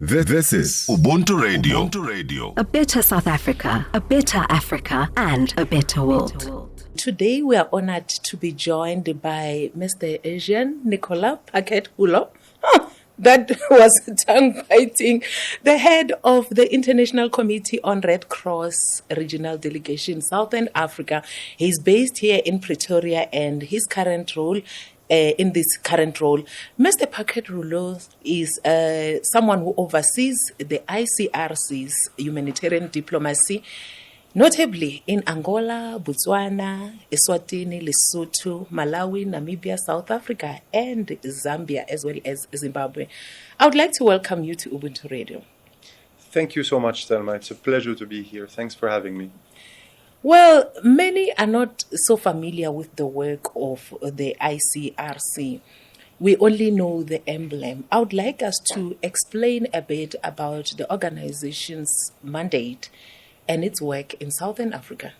This is Ubuntu Radio. Ubuntu Radio. A better South Africa, a better Africa, and a better world. Today we are honored to be joined by Mr. Jean-Nicolas Paquet-Rouleau. That was tongue-biting. The head of the International Committee on Red Cross Regional Delegation, Southern Africa. He's based here in Pretoria, and his current role Mr. Paquet-Rouleau is someone who oversees the ICRC's humanitarian diplomacy, notably in Angola, Botswana, Eswatini, Lesotho, Malawi, Namibia, South Africa, and Zambia, as well as Zimbabwe. I would like to welcome you to Ubuntu Radio. Thank you so much, Thelma. It's a pleasure to be here. Thanks for having me. Well, many are not so familiar with the work of the ICRC. We only know the emblem. I would like us to explain a bit about the organization's mandate and its work in Southern Africa.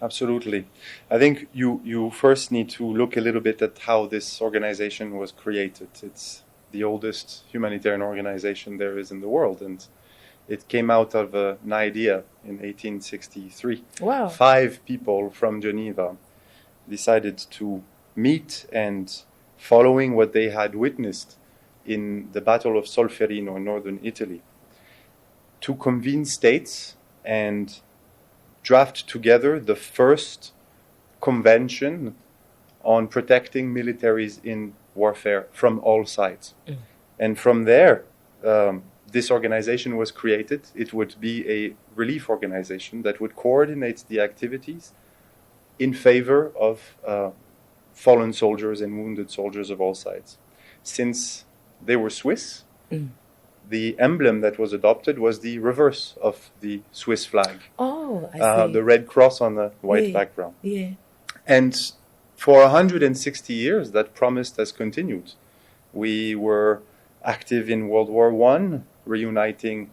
Absolutely. I think you first need to look a little bit at how this organization was created. It's the oldest humanitarian organization there is in the world, and it came out of an idea in 1863. Wow. 5 people from Geneva decided to meet, and following what they had witnessed in the Battle of Solferino in northern Italy, to convene states and draft together the first convention on protecting militaries in warfare from all sides. And from there, this organization was created. It would be a relief organization that would coordinate the activities in favor of fallen soldiers and wounded soldiers of all sides. Since they were Swiss, the emblem that was adopted was the reverse of the Swiss flag. Oh, I see. The red cross on the white background. Yeah. And for 160 years, that promise has continued. We were active in World War I, reuniting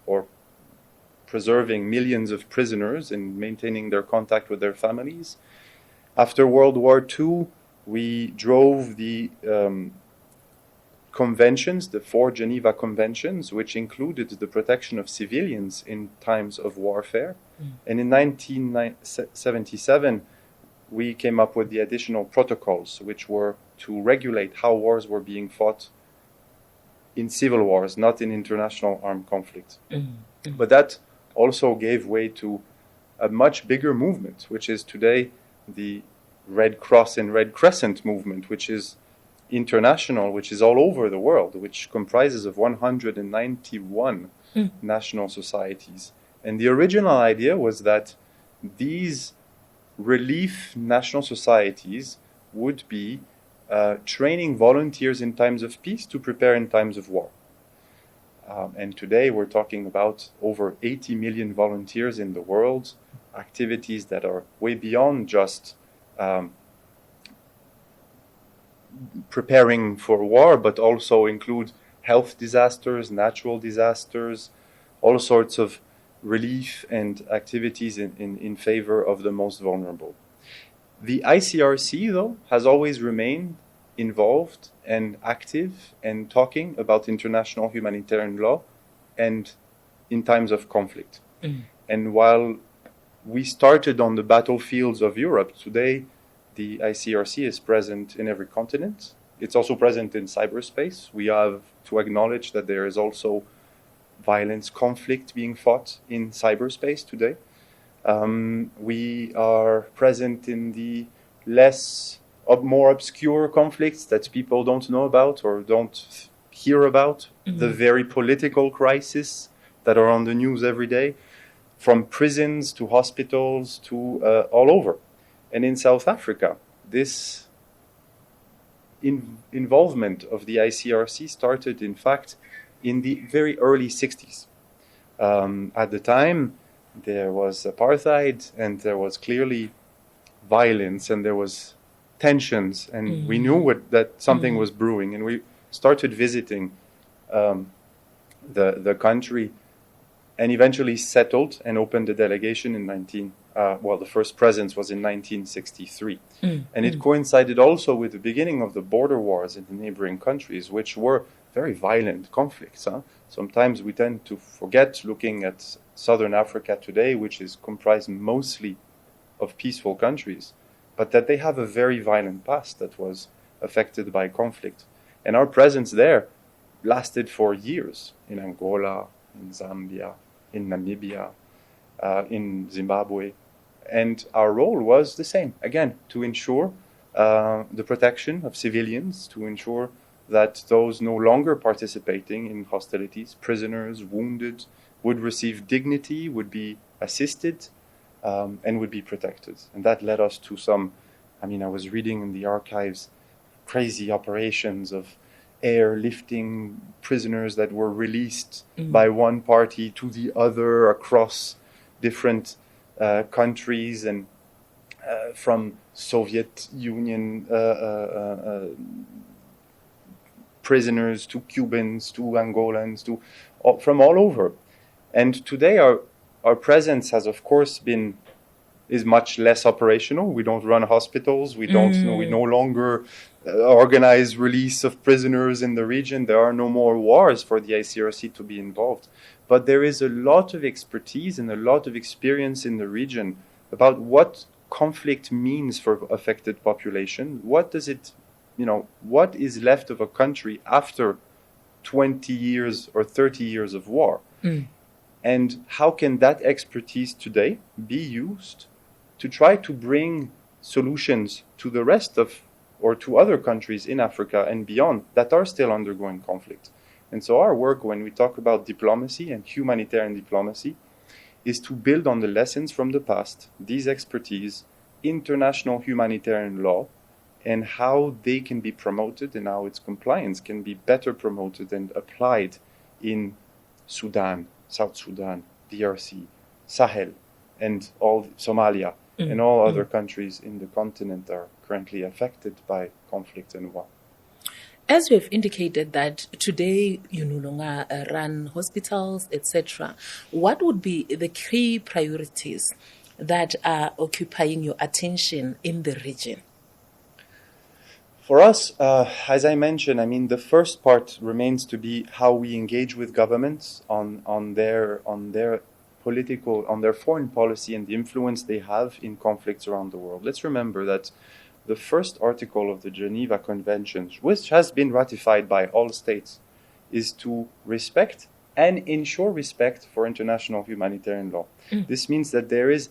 or preserving millions of prisoners and maintaining their contact with their families. After World War II, we drove the conventions, the 4 Geneva Conventions, which included the protection of civilians in times of warfare. And in 1977, we came up with the additional protocols, which were to regulate how wars were being fought in civil wars, not in international armed conflict. But that also gave way to a much bigger movement, which is today the Red Cross and Red Crescent movement, which is international, which is all over the world, which comprises of 191 national societies. And the original idea was that these relief national societies would be training volunteers in times of peace to prepare in times of war. And today we're talking about over 80 million volunteers in the world, activities that are way beyond just preparing for war, but also include health disasters, natural disasters, all sorts of relief and activities in favor of the most vulnerable. The ICRC, though, has always remained involved and active and talking about international humanitarian law and in times of conflict. And while we started on the battlefields of Europe, today the ICRC is present in every continent. It's also present in cyberspace. We have to acknowledge that there is also violence, conflict being fought in cyberspace today. We are present in the more obscure conflicts that people don't know about or don't hear about, the very political crises that are on the news every day, from prisons to hospitals to all over. And in South Africa, this involvement of the ICRC started, in fact, in the very early 60s. At the time, there was apartheid, and there was clearly violence, and there was tensions, and we knew that something was brewing, and we started visiting the country, and eventually settled and opened a delegation in the first presence was in 1963. And it coincided also with the beginning of the border wars in the neighboring countries, which were very violent conflicts. Sometimes we tend to forget, looking at Southern Africa today, which is comprised mostly of peaceful countries, but that they have a very violent past that was affected by conflict. And our presence there lasted for years in Angola, in Zambia, in Namibia, in Zimbabwe. And our role was the same, again, to ensure the protection of civilians, to ensure that those no longer participating in hostilities, prisoners, wounded, would receive dignity, would be assisted, and would be protected. And that led us to some, I was reading in the archives, crazy operations of airlifting prisoners that were released by one party to the other across different countries, and from Soviet Union prisoners to Cubans to Angolans from all over. And today our presence has, of course, is much less operational. We don't run hospitals. We no longer organize release of prisoners in the region. There are no more wars for the ICRC to be involved. But there is a lot of expertise and a lot of experience in the region about what conflict means for affected population. What does it, what is left of a country after 20 years or 30 years of war? And how can that expertise today be used to try to bring solutions to the rest of, or to other countries in Africa and beyond that are still undergoing conflict? And so our work, when we talk about diplomacy and humanitarian diplomacy, is to build on the lessons from the past, these expertise, international humanitarian law, and how they can be promoted and how its compliance can be better promoted and applied in Sudan, South Sudan, DRC, Sahel, and all Somalia, and all other countries in the continent are currently affected by conflict and war. As you have indicated that today you no longer run hospitals, etc., what would be the key priorities that are occupying your attention in the region? For us, as I mentioned, the first part remains to be how we engage with governments on their political, on their foreign policy and the influence they have in conflicts around the world. Let's remember that the first article of the Geneva Conventions, which has been ratified by all states, is to respect and ensure respect for international humanitarian law. This means that there is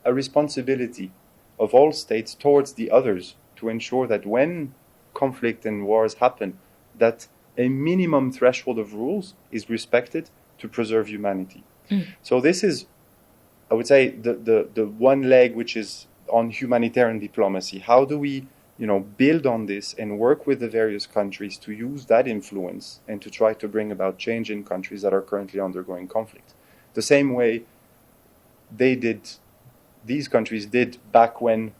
a responsibility of all states towards the others to ensure that when conflict and wars happen, that a minimum threshold of rules is respected to preserve humanity. So this is, I would say, the one leg which is on humanitarian diplomacy. How do we, build on this and work with the various countries to use that influence and to try to bring about change in countries that are currently undergoing conflict? The same way these countries did back when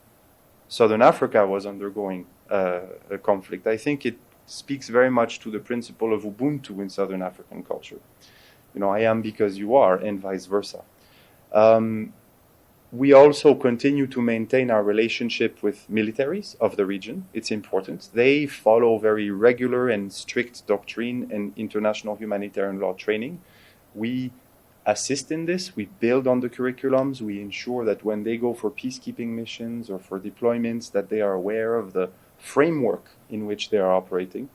Southern Africa was undergoing a conflict. I think it speaks very much to the principle of Ubuntu in Southern African culture. I am because you are, and vice versa. We also continue to maintain our relationship with militaries of the region. It's important. They follow very regular and strict doctrine and international humanitarian law training. We assist in this. We build on the curriculums. We ensure that when they go for peacekeeping missions or for deployments, that they are aware of the framework in which they are operating.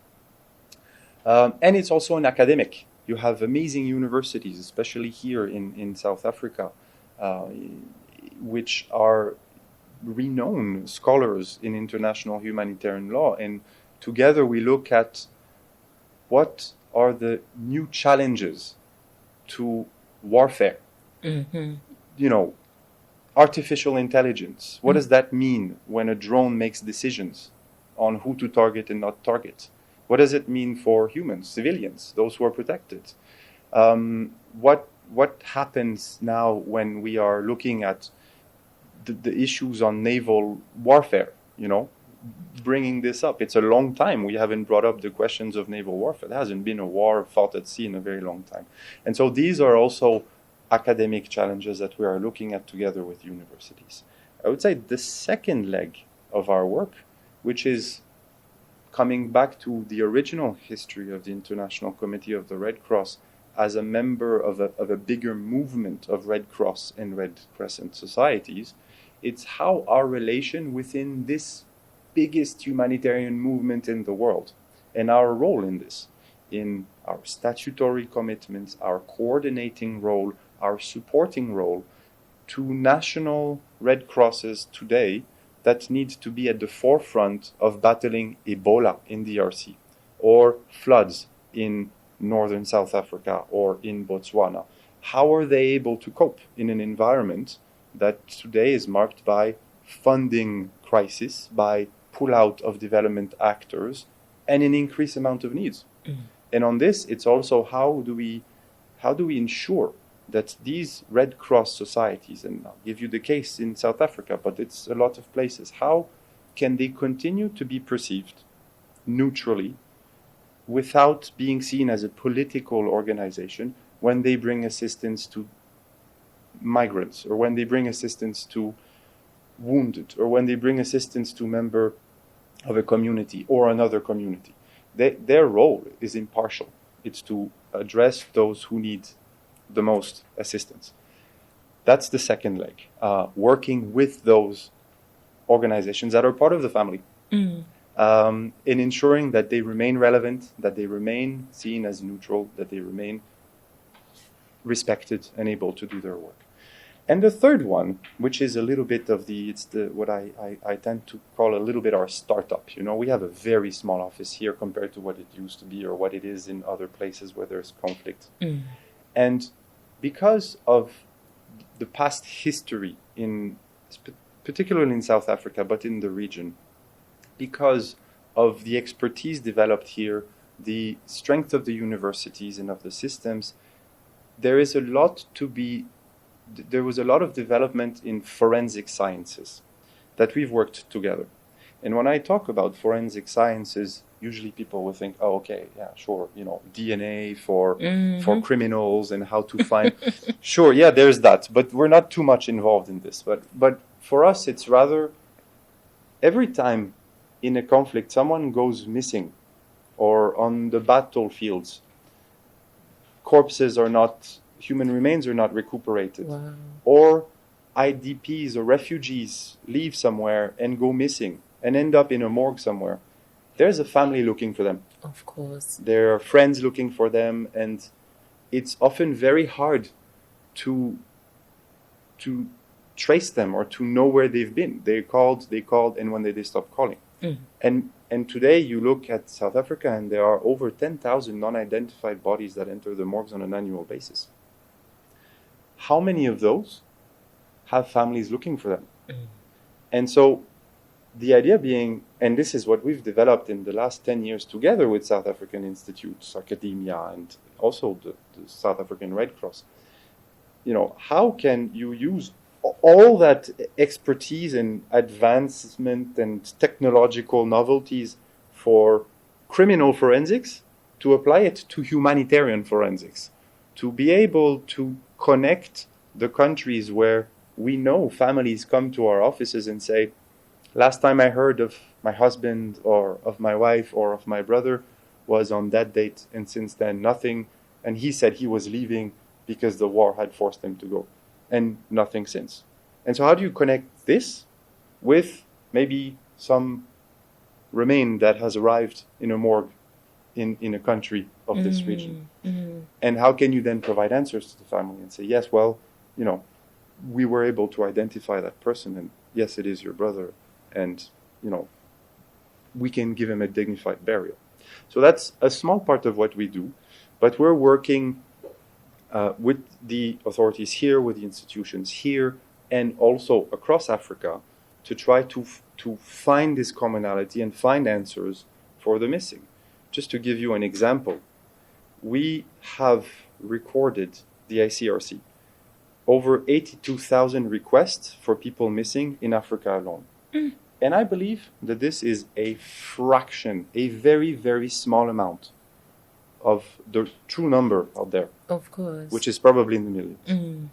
And it's also an academic. You have amazing universities, especially here in South Africa, which are renowned scholars in international humanitarian law. And together we look at what are the new challenges to warfare. Artificial intelligence. What does that mean when a drone makes decisions on who to target and not target? What does it mean for humans, civilians, those who are protected? What happens now when we are looking at the issues on naval warfare? Bringing this up. It's a long time we haven't brought up the questions of naval warfare. There hasn't been a war fought at sea in a very long time. And so these are also academic challenges that we are looking at together with universities. I would say the second leg of our work, which is coming back to the original history of the International Committee of the Red Cross as a member of a bigger movement of Red Cross and Red Crescent societies, it's how our relation within this biggest humanitarian movement in the world and our role in this, in our statutory commitments, our coordinating role, our supporting role to national Red Crosses today that need to be at the forefront of battling Ebola in DRC or floods in northern South Africa or in Botswana. How are they able to cope in an environment that today is marked by funding crisis, by pull-out of development actors, and an increased amount of needs? And on this, it's also how do we ensure that these Red Cross societies, and I'll give you the case in South Africa, but it's a lot of places, how can they continue to be perceived neutrally without being seen as a political organization when they bring assistance to migrants, or when they bring assistance to wounded, or when they bring assistance to a member of a community or another community? Their role is impartial. It's to address those who need the most assistance. That's the second leg, working with those organizations that are part of the family, in ensuring that they remain relevant, that they remain seen as neutral, that they remain respected and able to do their work. And the third one, which is a little bit of what I tend to call a little bit our startup. You know, we have a very small office here compared to what it used to be or what it is in other places where there's conflict. And because of the past history particularly in South Africa, but in the region, because of the expertise developed here, the strength of the universities and of the systems, there was a lot of development in forensic sciences that we've worked together. And when I talk about forensic sciences, usually people will think, oh, okay, yeah, sure, DNA for criminals and how to find. Sure, yeah, there's that, but we're not too much involved in this. But for us, it's rather every time in a conflict someone goes missing, or on the battlefields, human remains are not recuperated. Wow. Or IDPs or refugees leave somewhere and go missing and end up in a morgue somewhere. There's a family looking for them. Of course. There are friends looking for them, and it's often very hard to trace them or to know where they've been. They called, and when they stopped calling. And today you look at South Africa and there are over 10,000 non-identified bodies that enter the morgues on an annual basis. How many of those have families looking for them? And so the idea being, and this is what we've developed in the last 10 years together with South African institutes, academia, and also the South African Red Cross, how can you use all that expertise and advancement and technological novelties for criminal forensics to apply it to humanitarian forensics, to be able to connect the countries where we know families come to our offices and say, last time I heard of my husband or of my wife or of my brother was on that date, and since then nothing, and he said he was leaving because the war had forced him to go, and nothing since. And so how do you connect this with maybe some remain that has arrived in a morgue in a country of this region? And how can you then provide answers to the family and say, yes, well, we were able to identify that person, and yes, it is your brother, and we can give him a dignified burial. So that's a small part of what we do, but we're working with the authorities here, with the institutions here, and also across Africa to try to find this commonality and find answers for the missing. Just to give you an example, we have recorded, the ICRC, over 82,000 requests for people missing in Africa alone. And I believe that this is a fraction, a very, very small amount of the true number out there. Of course. Which is probably in the millions.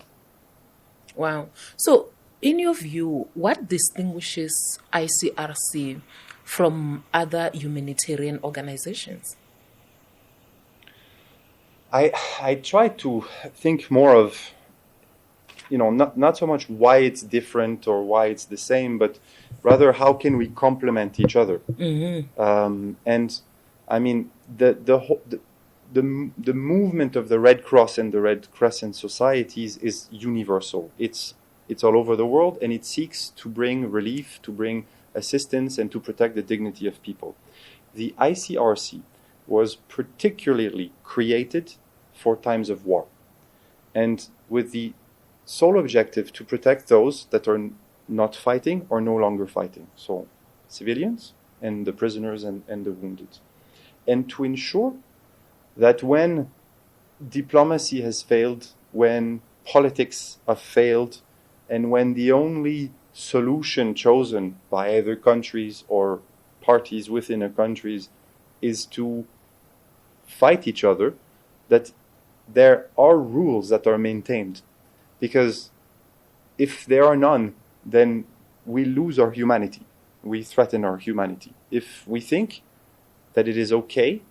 Wow. So, in your view, what distinguishes ICRC from other humanitarian organizations? I try to think more of, not so much why it's different or why it's the same, but rather how can we complement each other. And I mean, the movement of the Red Cross and the Red Crescent societies is universal. It's all over the world, and it seeks to bring relief, to bring assistance, and to protect the dignity of people. The ICRC was particularly created for times of war, and with the sole objective to protect those that are not fighting or no longer fighting, so civilians and the prisoners and the wounded, and to ensure that when diplomacy has failed, when politics have failed, and when the only solution chosen by either countries or parties within a country is to fight each other, that there are rules that are maintained. Because if there are none, then we lose our humanity. We threaten our humanity. If we think that it is okay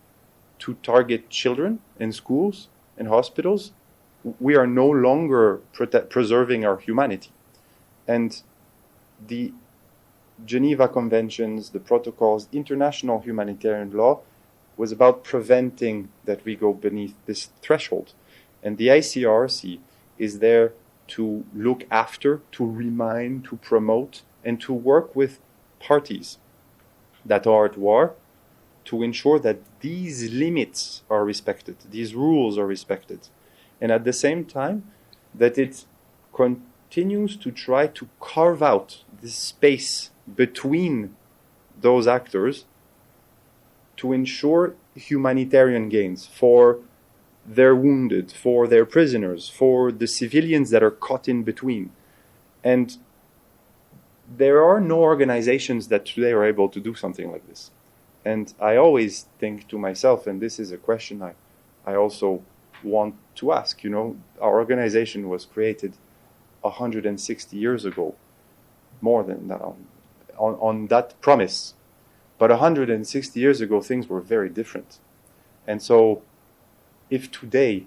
to target children in schools and hospitals, we are no longer preserving our humanity. And the Geneva Conventions, the protocols, international humanitarian law was about preventing that we go beneath this threshold. And the ICRC is there to look after, to remind, to promote, and to work with parties that are at war to ensure that these limits are respected, these rules are respected. And at the same time, that it continues to try to carve out this space between those actors to ensure humanitarian gains for their wounded, for their prisoners, for the civilians that are caught in between. And there are no organizations that today are able to do something like this. And I always think to myself, and this is a question I also want to ask, our organization was created 160 years ago, more than that, on that promise. But 160 years ago, things were very different. And so if today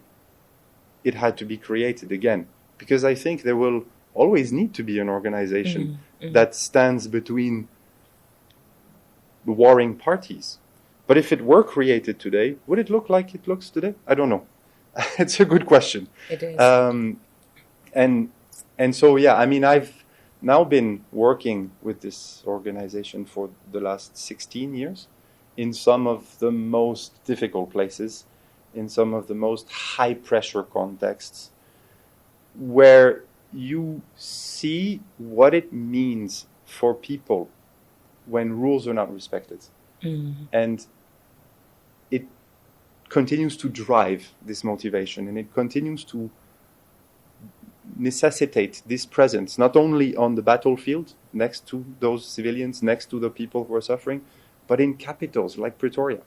it had to be created again, because I think there will always need to be an organization that stands between the warring parties. But if it were created today, would it look like it looks today? I don't know. It's a good question. It is. And so, yeah, I mean, I've now been working with this organization for the last 16 years in some of the most difficult places, in some of the most high-pressure contexts, where you see what it means for people when rules are not respected. And it continues to drive this motivation, and it continues to necessitate this presence, not only on the battlefield, next to those civilians, next to the people who are suffering, but in capitals like Pretoria,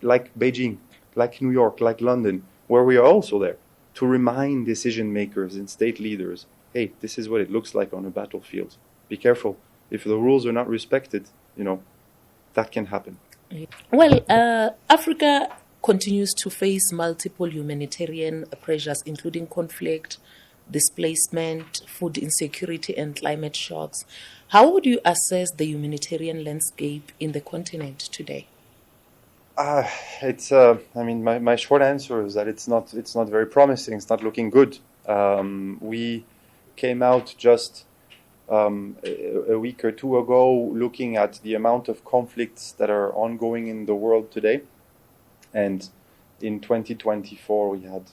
like Beijing, like New York, like London, where we are also there to remind decision makers and state leaders, hey, this is what it looks like on a battlefield. Be careful. If the rules are not respected, that can happen. Well, Africa continues to face multiple humanitarian pressures, including conflict, displacement, food insecurity, and climate shocks. How would you assess the humanitarian landscape in the continent today? My short answer is that it's not very promising. It's not looking good. We came out just a week or two ago looking at the amount of conflicts that are ongoing in the world today. And in 2024, we had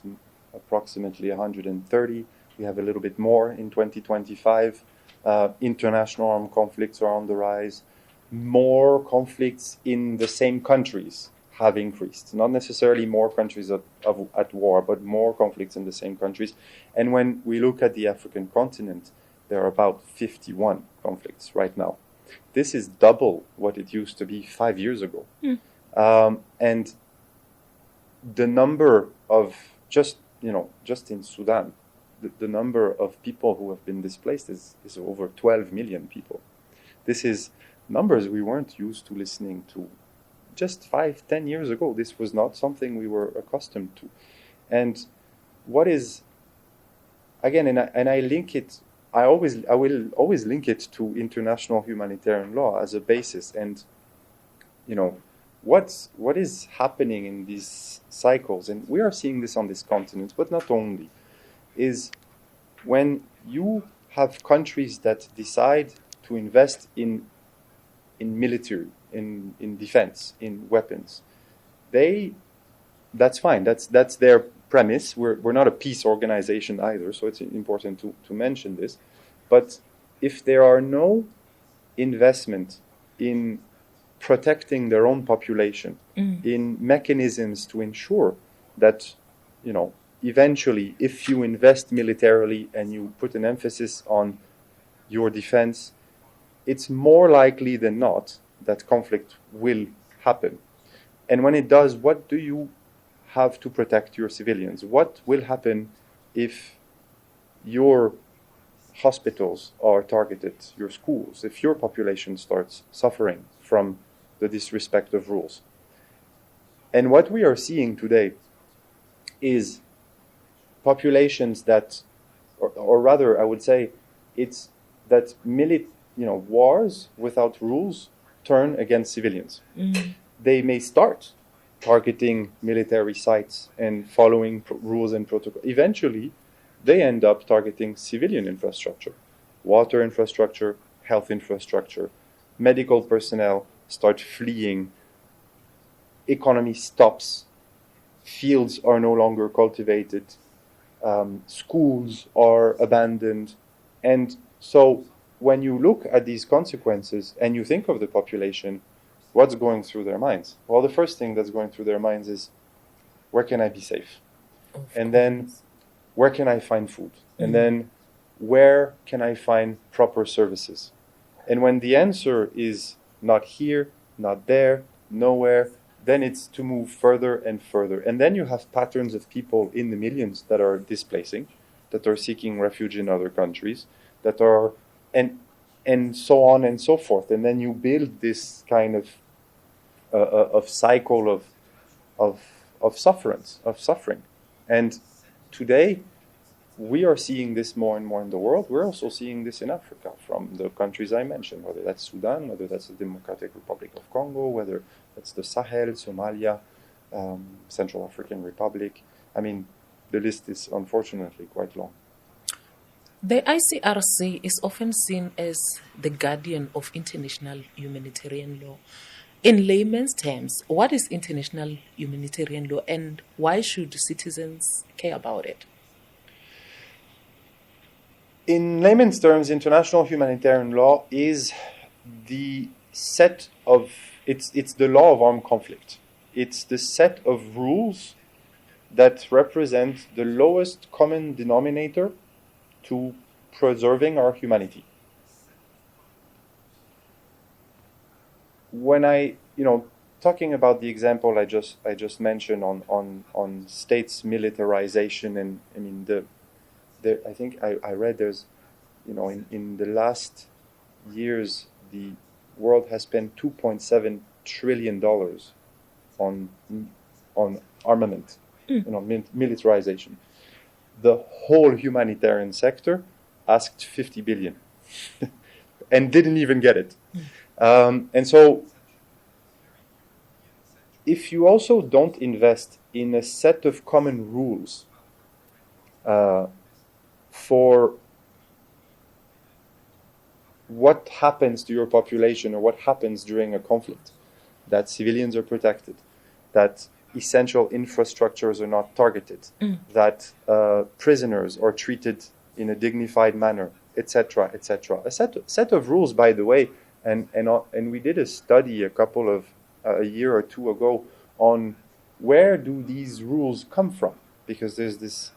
approximately 130. We have a little bit more in 2025. International armed conflicts are on the rise. More conflicts in the same countries have increased. Not necessarily more countries at war, but more conflicts in the same countries. And when we look at the African continent, there are about 51 conflicts right now. This is double what it used to be 5 years ago. And the number of, just in Sudan, the number of people who have been displaced is over 12 million people. This is numbers we weren't used to listening to. Just 5-10 years ago, this was not something we were accustomed to. And what is, again, and I link it, I will always link it to international humanitarian law as a basis. And, you know, what is happening in these cycles, and we are seeing this on this continent, but not only, is when you have countries that decide to invest in military, in defense, in weapons, that's fine. That's their premise. We're not a peace organization either, so it's important to mention this. But if there are no investment in protecting their own population, in mechanisms to ensure that, you know, eventually, if you invest militarily and you put an emphasis on your defense, it's more likely than not that conflict will happen. And when it does, what do you have to protect your civilians? What will happen if your hospitals are targeted, your schools, if your population starts suffering from the disrespect of rules? And what we are seeing today is populations that, or rather, I would say, it's that wars without rules turn against civilians. They may start targeting military sites and following rules and protocol. Eventually, they end up targeting civilian infrastructure, water infrastructure, health infrastructure. Medical personnel start fleeing. Economy stops. Fields are no longer cultivated. Schools are abandoned. And so when you look at these consequences and you think of the population, what's going through their minds? Well, the first thing that's going through their minds is, where can I be safe? And then, where can I find food? And then, where can I find proper services? And when the answer is not here, not there, nowhere, then it's to move further and further. And then you have patterns of people in the millions that are displacing, that are seeking refuge in other countries, that are, and so on and so forth. And then you build this kind of cycle of suffering. And today, we are seeing this more and more in the world. We're also seeing this in Africa, from the countries I mentioned, whether that's Sudan, whether that's the Democratic Republic of Congo, whether that's the Sahel, Somalia, Central African Republic. I mean, the list is unfortunately quite long. The ICRC is often seen as the guardian of international humanitarian law. In layman's terms, what is international humanitarian law and why should citizens care about it? In layman's terms, international humanitarian law is the set of, it's the law of armed conflict. It's the set of rules that represent the lowest common denominator to preserving our humanity. When talking about the example I just mentioned on states militarization, and I mean I think I read there's, in the last years the world has spent $2.7 trillion on armament, militarization. The whole humanitarian sector asked 50 billion and didn't even get it. And so if you also don't invest in a set of common rules for what happens to your population or what happens during a conflict, that civilians are protected, that essential infrastructures are not targeted, that prisoners are treated in a dignified manner, etc., etc. A set of rules, by the way, and we did a study a year or two ago on where do these rules come from, because there's this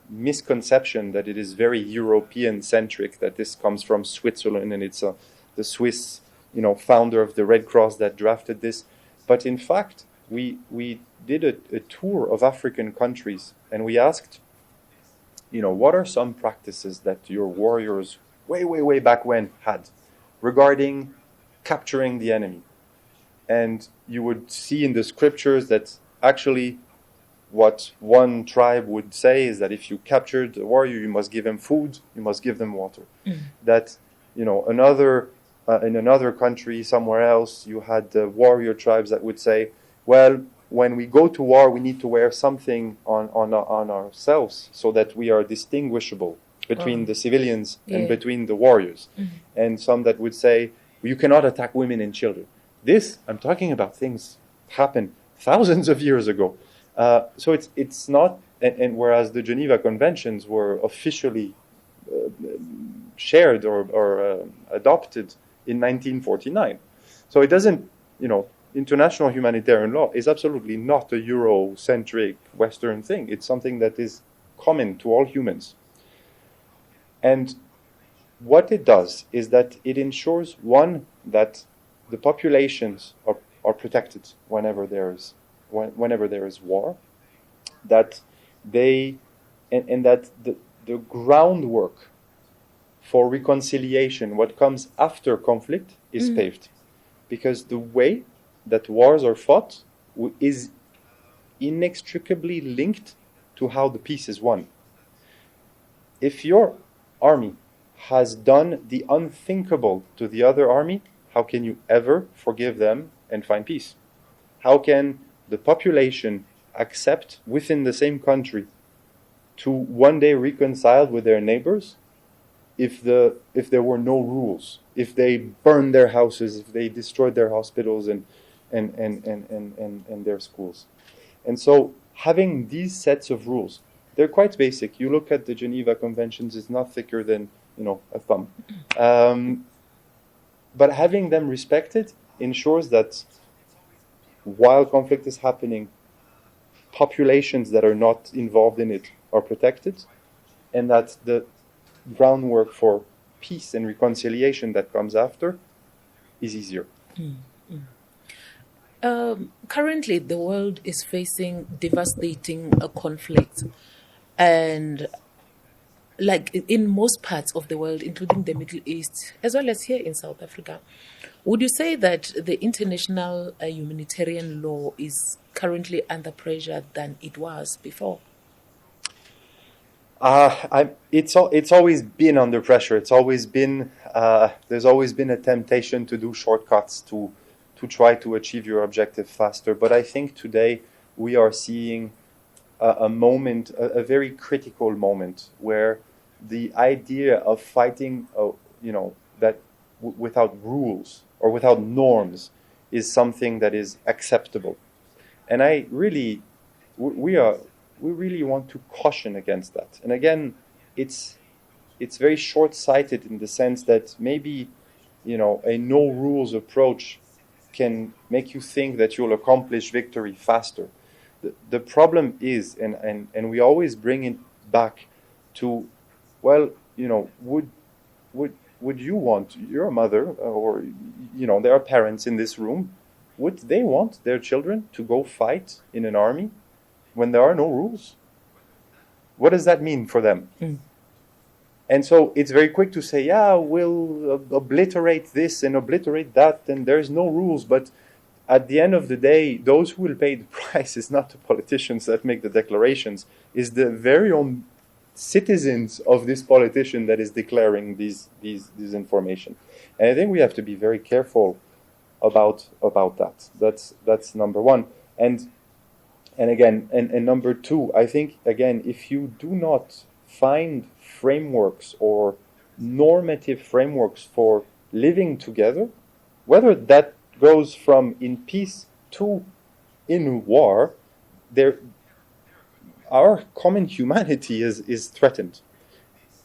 misconception that it is very European-centric, that this comes from Switzerland and it's the Swiss, founder of the Red Cross that drafted this. But in fact, we did a tour of African countries and we asked, what are some practices that your warriors way back when had regarding capturing the enemy. And you would see in the scriptures that actually what one tribe would say is that if you captured a warrior, you must give him food, you must give them water. That, in another country, somewhere else, you had the warrior tribes that would say, well, when we go to war, we need to wear something on ourselves so that we are distinguishable between the civilians and between the warriors. And some that would say, you cannot attack women and children. This, I'm talking about things happened thousands of years ago. So it's not, and whereas the Geneva Conventions were officially shared or adopted in 1949. So it doesn't, international humanitarian law is absolutely not a Eurocentric Western thing. It's something that is common to all humans. And what it does is that it ensures, one, that the populations are protected whenever there is war, that they and that the groundwork for reconciliation, what comes after conflict, is paved, because the way that wars are fought is inextricably linked to how the peace is won. If your army has done the unthinkable to the other army, how can you ever forgive them and find peace? How can the population accept within the same country to one day reconcile with their neighbors if there were no rules, if they burned their houses, if they destroyed their hospitals and their schools? And so having these sets of rules, they're quite basic. You look at the Geneva Conventions, it's not thicker than a thumb. But having them respected ensures that while conflict is happening, populations that are not involved in it are protected, and that the groundwork for peace and reconciliation that comes after is easier. Currently, the world is facing devastating conflict, and like in most parts of the world, including the Middle East, as well as here in South Africa. Would you say that the international humanitarian law is currently under pressure than it was before? It's always been under pressure. It's always been there's always been a temptation to do shortcuts to try to achieve your objective faster. But I think today we are seeing a moment, a very critical moment, where the idea of fighting, that without rules or without norms is something that is acceptable. And we really want to caution against that. And again, it's very short-sighted in the sense that maybe, a no-rules approach can make you think that you'll accomplish victory faster. The problem is, and we always bring it back to, well, would you want your mother, or there are parents in this room, would they want their children to go fight in an army when there are no rules? What does that mean for them? And so it's very quick to say, we'll obliterate this and obliterate that, and there's no rules. But at the end of the day, those who will pay the price is not the politicians that make the declarations, is the very own citizens of this politician that is declaring these information. And I think we have to be very careful about that. That's number one. And again, and number two, I think, again, if you do not find frameworks or normative frameworks for living together, whether that goes from in peace to in war, our common humanity is threatened.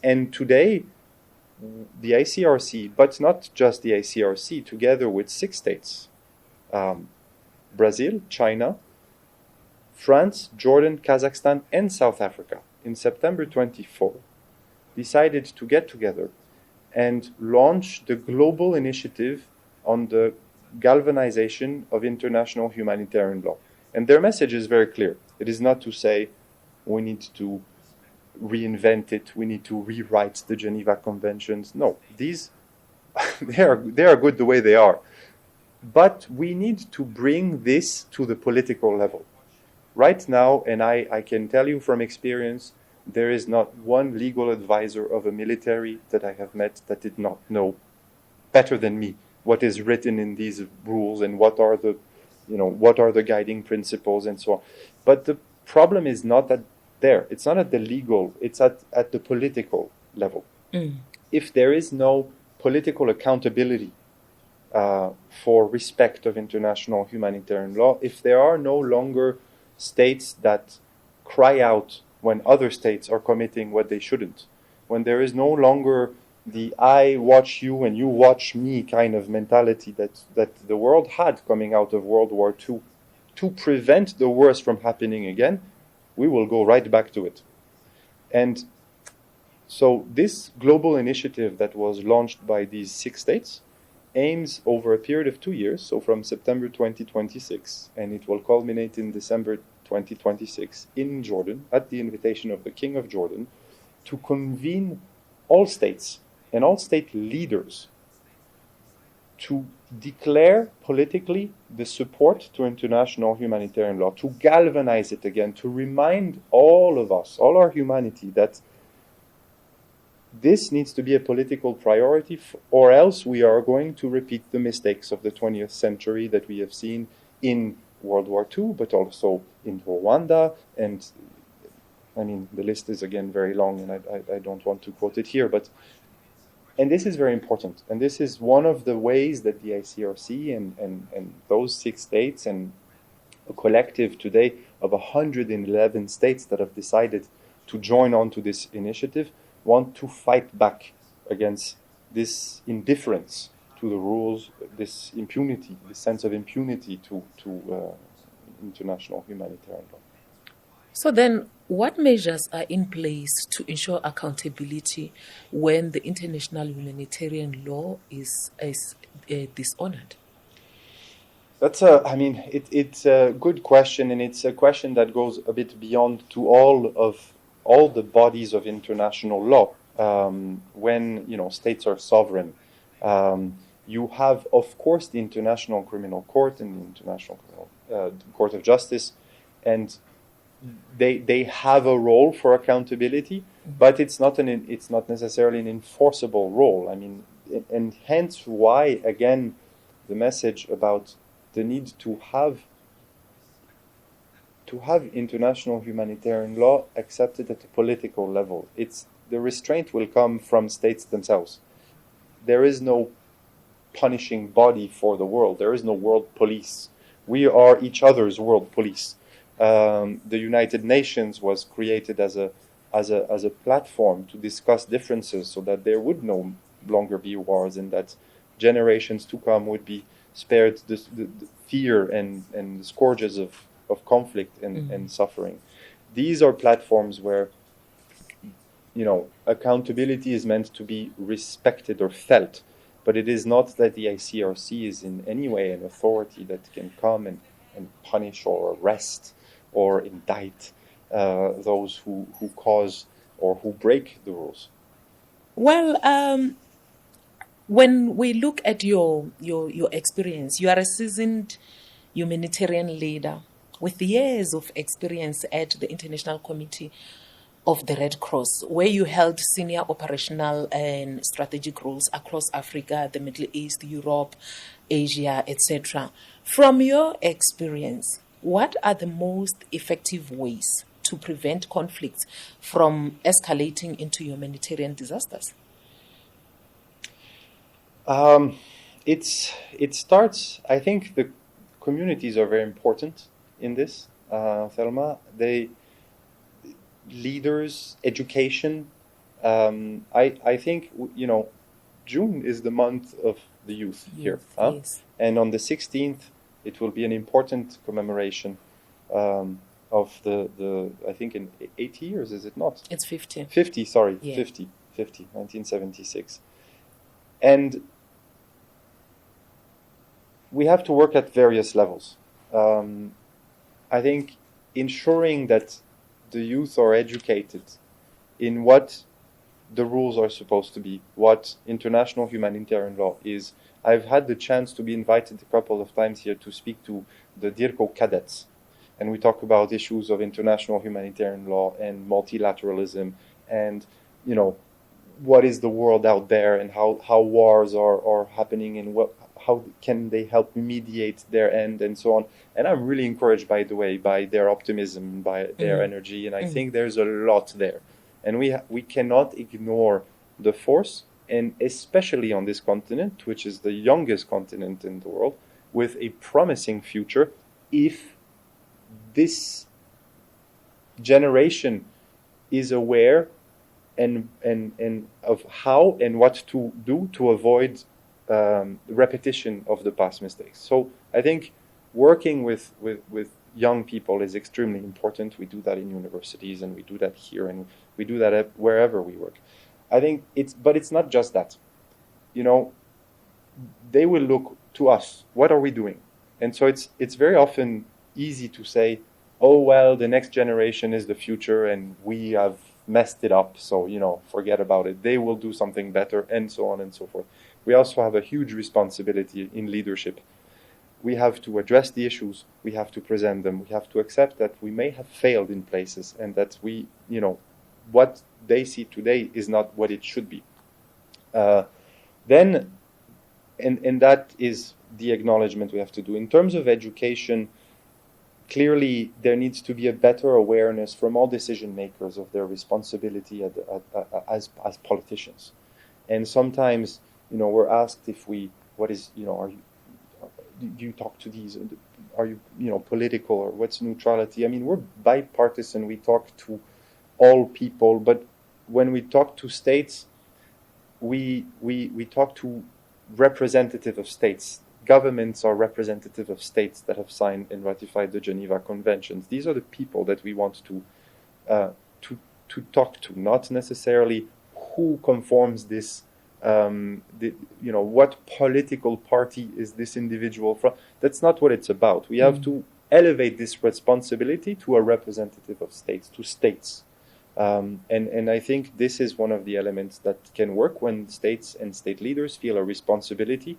And today, the ICRC, but not just the ICRC, together with 6 states, Brazil, China, France, Jordan, Kazakhstan, and South Africa, in September 24, decided to get together and launch the global initiative on the galvanization of international humanitarian law. And their message is very clear. It is not to say we need to reinvent it, we need to rewrite the Geneva Conventions. No, these they are good the way they are. But we need to bring this to the political level. Right now, and I can tell you from experience, there is not one legal advisor of a military that I have met that did not know better than me what is written in these rules and what are the guiding principles and so on. But the problem is not at there. It's not at the legal, it's at the political level. If there is no political accountability for respect of international humanitarian law, if there are no longer states that cry out when other states are committing what they shouldn't, when there is no longer the I watch you and you watch me kind of mentality that the world had coming out of World War II, to prevent the worst from happening again, we will go right back to it. And so this global initiative that was launched by these 6 states aims over a period of 2 years, so from September 2026, and it will culminate in December 2026 in Jordan, at the invitation of the King of Jordan, to convene all states and all state leaders to declare politically the support to international humanitarian law, to galvanize it again, to remind all of us, all our humanity, that this needs to be a political priority, or else we are going to repeat the mistakes of the 20th century that we have seen in World War II, but also in Rwanda. And I mean, the list is again very long, and I don't want to quote it here, and this is very important. And this is one of the ways that the ICRC and those 6 states and a collective today of 111 states that have decided to join on to this initiative want to fight back against this indifference to the rules, this impunity, this sense of impunity to international humanitarian law. So then, what measures are in place to ensure accountability when the international humanitarian law is dishonored? It's a good question, and it's a question that goes a bit beyond to all the bodies of international law. When states are sovereign, you have, of course, the International Criminal Court and the International Court of Justice, and they have a role for accountability, but it's not necessarily an enforceable role. I mean, and hence why, again, the message about the need to have international humanitarian law accepted at a political level. The restraint will come from states themselves. There is no punishing body for the world. There is no world police. We are each other's world police. The United Nations was created as a platform to discuss differences, so that there would no longer be wars, and that generations to come would be spared the fear and the scourges of conflict and suffering. These are platforms where accountability is meant to be respected or felt, but it is not that the ICRC is in any way an authority that can come and punish or arrest or indict those who cause or who break the rules. Well, when we look at your experience, you are a seasoned humanitarian leader with years of experience at the International Committee of the Red Cross, where you held senior operational and strategic roles across Africa, the Middle East, Europe, Asia, etc. From your experience, what are the most effective ways to prevent conflicts from escalating into humanitarian disasters? It starts, I think the communities are very important in this, Thelma. Leaders, education. I think, June is the month of the youth here. Yes. And on the 16th, it will be an important commemoration of the I think in 80 years, is it not? It's 50. 50, sorry, Yeah. 50, 1976. And we have to work at various levels. I think ensuring that the youth are educated in what the rules are supposed to be, what international humanitarian law is. I've had the chance to be invited a couple of times here to speak to the DIRCO cadets, and we talk about issues of international humanitarian law and multilateralism and, what is the world out there and how wars are happening and how can they help mediate their end and so on. And I'm really encouraged, by the way, by their optimism, by their energy, and I think there's a lot there. And we cannot ignore the force, and especially on this continent, which is the youngest continent in the world, with a promising future, if this generation is aware and of how and what to do to avoid repetition of the past mistakes. So I think working with young people is extremely important. We do that in universities, and we do that here, and we do that wherever we work. I think it's not just that. They will look to us. What are we doing? And so it's very often easy to say, oh, well, the next generation is the future, and we have messed it up, so, forget about it. They will do something better, and so on and so forth. We also have a huge responsibility in leadership. We have to address the issues. We have to present them. We have to accept that we may have failed in places, and that what they see today is not what it should be. Then, and that is the acknowledgement we have to do. In terms of education, clearly there needs to be a better awareness from all decision makers of their responsibility as politicians. And sometimes, we're asked do you talk to these, are you, political, or what's neutrality? I mean, we're bipartisan, we talk to all people, but when we talk to states, we talk to representative of states. Governments are representative of states that have signed and ratified the Geneva Conventions. These are the people that we want to talk to, not necessarily who conforms this. What political party is this individual from? That's not what it's about. We have to elevate this responsibility to a representative of states, to states. And I think this is one of the elements that can work when states and state leaders feel a responsibility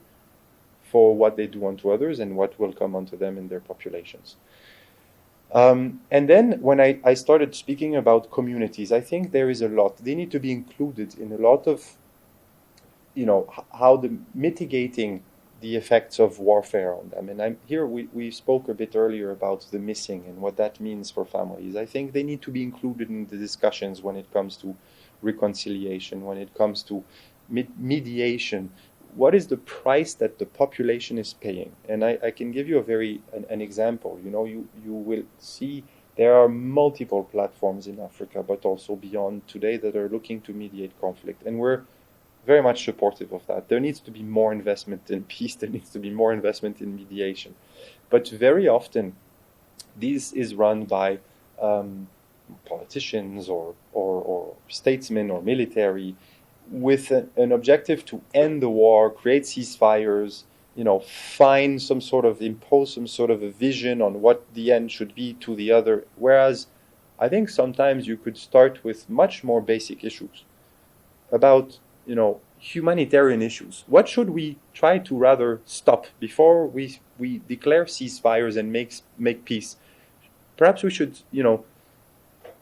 for what they do unto others and what will come unto them in their populations. And then when I started speaking about communities, I think there is a lot. They need to be included in a lot of, how the mitigating the effects of warfare on them. And we spoke a bit earlier about the missing and what that means for families. I think they need to be included in the discussions when it comes to reconciliation, when it comes to mediation. What is the price that the population is paying? And I can give you an example. You will see there are multiple platforms in Africa, but also beyond today, that are looking to mediate conflict. And we're very much supportive of that. There needs to be more investment in peace. There needs to be more investment in mediation. But very often, this is run by politicians or statesmen or military, with an objective to end the war, create ceasefires, impose some sort of a vision on what the end should be to the other. Whereas I think sometimes you could start with much more basic issues about, humanitarian issues. What should we try to rather stop before we declare ceasefires and make peace? Perhaps we should,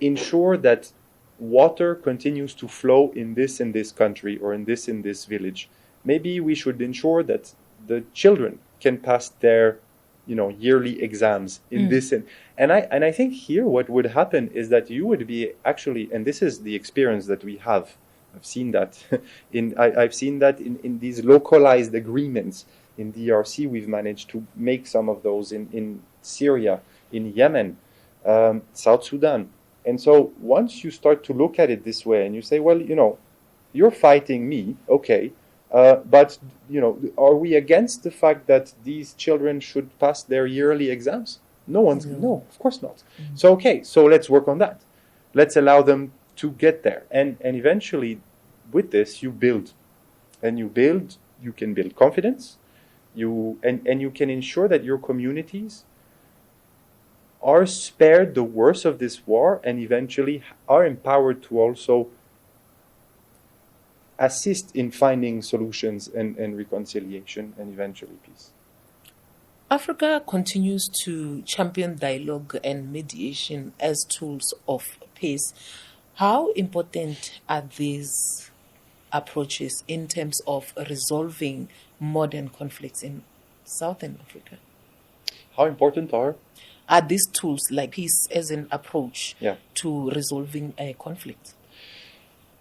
ensure that water continues to flow in this country, or in this village. Maybe we should ensure that the children can pass their yearly exams in this. And I think here what would happen is that you would be actually, and this is the experience that we have, I've seen that in these localized agreements. In DRC, we've managed to make some of those in Syria, in Yemen, South Sudan. And so once you start to look at it this way and you say, well, you're fighting me, okay, but, are we against the fact that these children should pass their yearly exams? No, of course not. So, okay, so let's work on that. Let's allow them to get there. And eventually, with this, you build. And you can build confidence. And you can ensure that your communities are spared the worst of this war, and eventually are empowered to also assist in finding solutions and reconciliation and eventually peace. Africa continues to champion dialogue and mediation as tools of peace. How important are these approaches in terms of resolving modern conflicts in Southern Africa? How important are these tools like peace as an approach to resolving a conflict?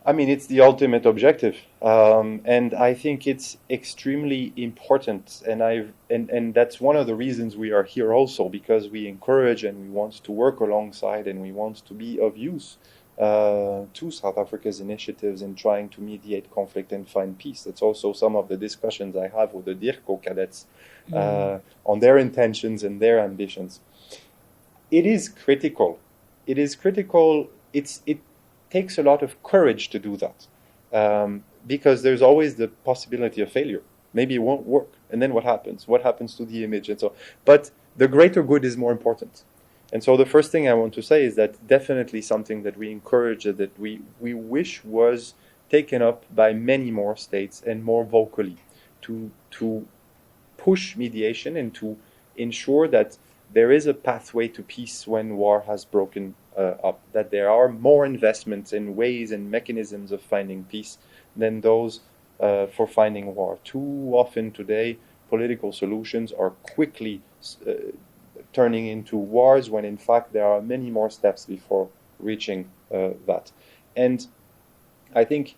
I mean, it's the ultimate objective, and I think it's extremely important. And that's one of the reasons we are here also, because we encourage and we want to work alongside and we want to be of use to South Africa's initiatives in trying to mediate conflict and find peace. That's also some of the discussions I have with the DIRCO cadets on their intentions and their ambitions. It is critical. It is critical. It takes a lot of courage to do that, because there's always the possibility of failure. Maybe it won't work, and then what happens? What happens to the image and so on? But the greater good is more important. And so the first thing I want to say is that definitely something that we encourage, that we wish was taken up by many more states and more vocally to push mediation and to ensure that there is a pathway to peace when war has broken up, that there are more investments in ways and mechanisms of finding peace than those for finding war. Too often today, political solutions are quickly turning into wars when in fact there are many more steps before reaching that. And I think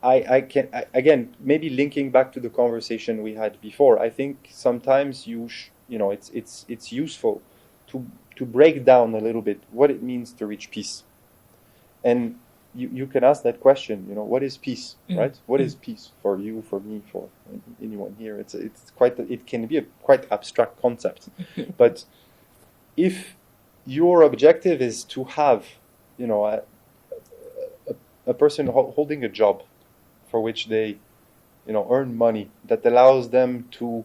I can again, maybe linking back to the conversation we had before, I think sometimes it's useful to break down a little bit what it means to reach peace. And you can ask that question, what is peace, right? What is peace for you, for me, for anyone here? It can be a quite abstract concept. But if your objective is to have, a person holding a job for which they, earn money that allows them to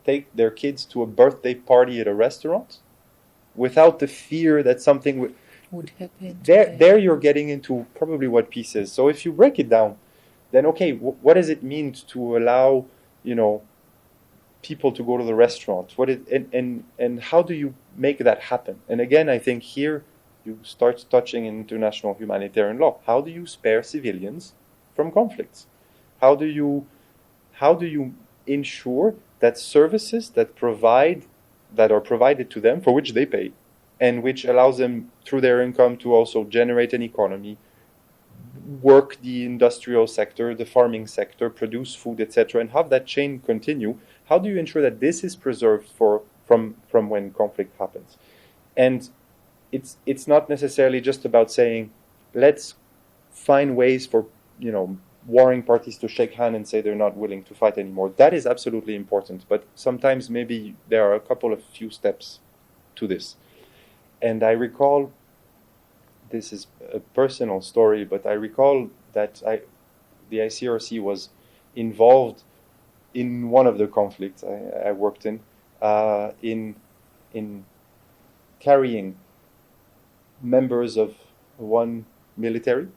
take their kids to a birthday party at a restaurant without the fear that something would happen. There you're getting into probably what peace is. So if you break it down, then okay, what does it mean to allow, people to go to the restaurant? And how do you make that happen? And again, I think here you start touching international humanitarian law. How do you spare civilians from conflicts? How do you ensure that services that are provided to them, for which they pay, and which allows them through their income to also generate an economy, work the industrial sector, the farming sector, produce food, etc., and have that chain continue? How do you ensure that this is preserved from when conflict happens? And it's not necessarily just about saying, let's find ways for warring parties to shake hands and say they're not willing to fight anymore. That is absolutely important, but sometimes maybe there are a few steps to this. And I recall, this is a personal story, but I recall that the ICRC was involved in one of the conflicts I worked in carrying members of one military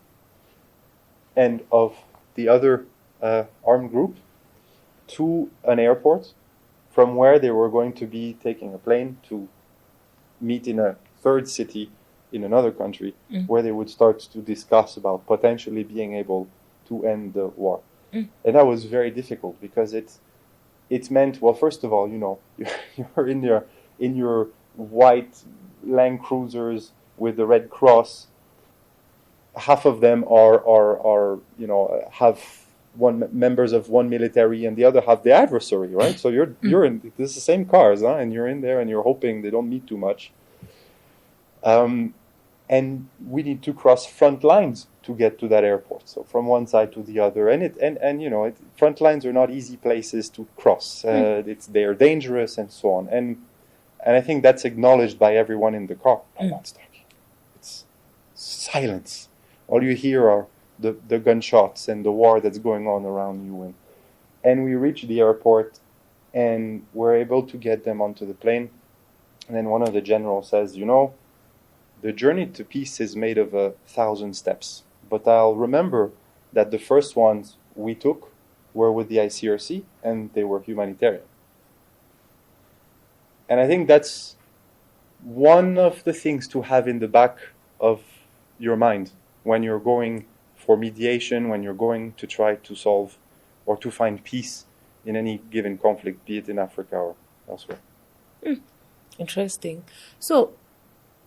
and of the other armed group to an airport, from where they were going to be taking a plane to meet in a third city in another country, where they would start to discuss about potentially being able to end the war. And that was very difficult, because it meant, well, first of all, you're in your white Land Cruisers with the Red Cross. Half of them are have members of one military, and the other have the adversary, right? So you're in, this is the same cars, and you're in there, and you're hoping they don't meet too much. And we need to cross front lines to get to that airport. So from one side to the other, and front lines are not easy places to cross. They're dangerous and so on. And I think that's acknowledged by everyone in the car. I'm not talking. It's silence. All you hear are the gunshots and the war that's going on around you. And we reach the airport, and we're able to get them onto the plane. And then one of the generals says, the journey to peace is made of 1,000 steps. But I'll remember that the first ones we took were with the ICRC, and they were humanitarian. And I think that's one of the things to have in the back of your mind when you're going for mediation, when you're going to try to solve or to find peace in any given conflict, be it in Africa or elsewhere. Interesting. So,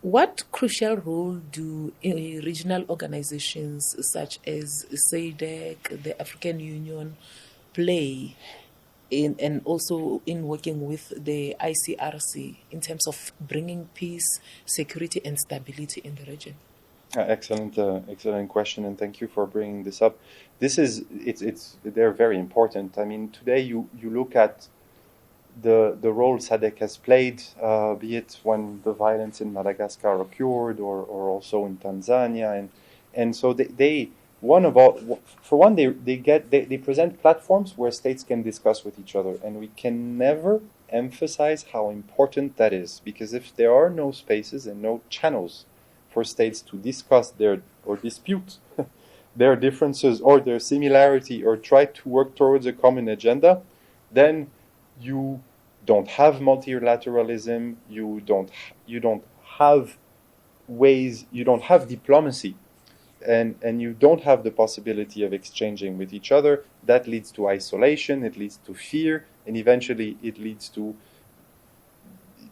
what crucial role do regional organizations such as SADC, the African Union, play in, and also in working with the ICRC in terms of bringing peace, security, and stability in the region? Excellent question, and thank you for bringing this up. They're very important. I mean, today you look at the role SADC has played, be it when the violence in Madagascar occurred, or also in Tanzania, and so they present platforms where states can discuss with each other, and we can never emphasize how important that is, because if there are no spaces and no channels for states to discuss or dispute their differences or their similarity or try to work towards a common agenda, then you don't have multilateralism, you don't have ways, you don't have diplomacy, and you don't have the possibility of exchanging with each other. That leads to isolation, it leads to fear, and eventually it leads to